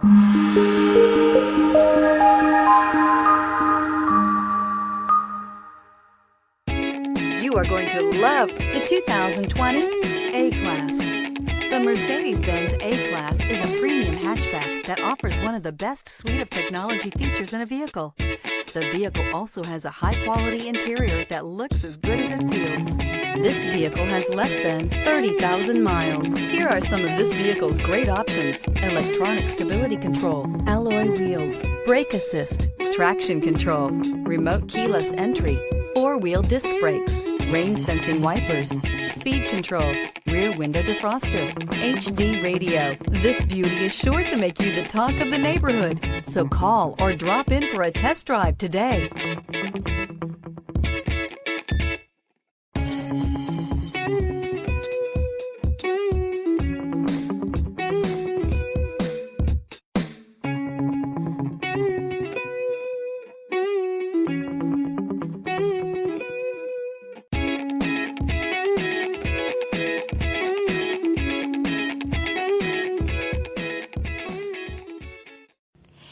You are going to love the 2020 A-Class. The Mercedes-Benz A-Class is a premium hatchback that offers one of the best suite of technology features in a vehicle. The vehicle also has a high-quality interior that looks as good as it feels. This vehicle has less than 30,000 miles. Here are some of this vehicle's great options: electronic stability control, alloy wheels, brake assist, traction control, remote keyless entry, four-wheel disc brakes, rain-sensing wipers, speed control, rear window defroster, HD radio. This beauty is sure to make you the talk of the neighborhood. So call or drop in for a test drive today.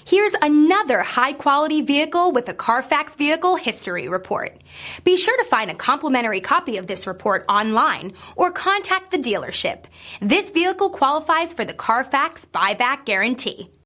Here's another high-quality vehicle with a Carfax Vehicle History Report. Be sure to find a complimentary copy of this report online or contact the dealership. This vehicle qualifies for the Carfax Buyback Guarantee.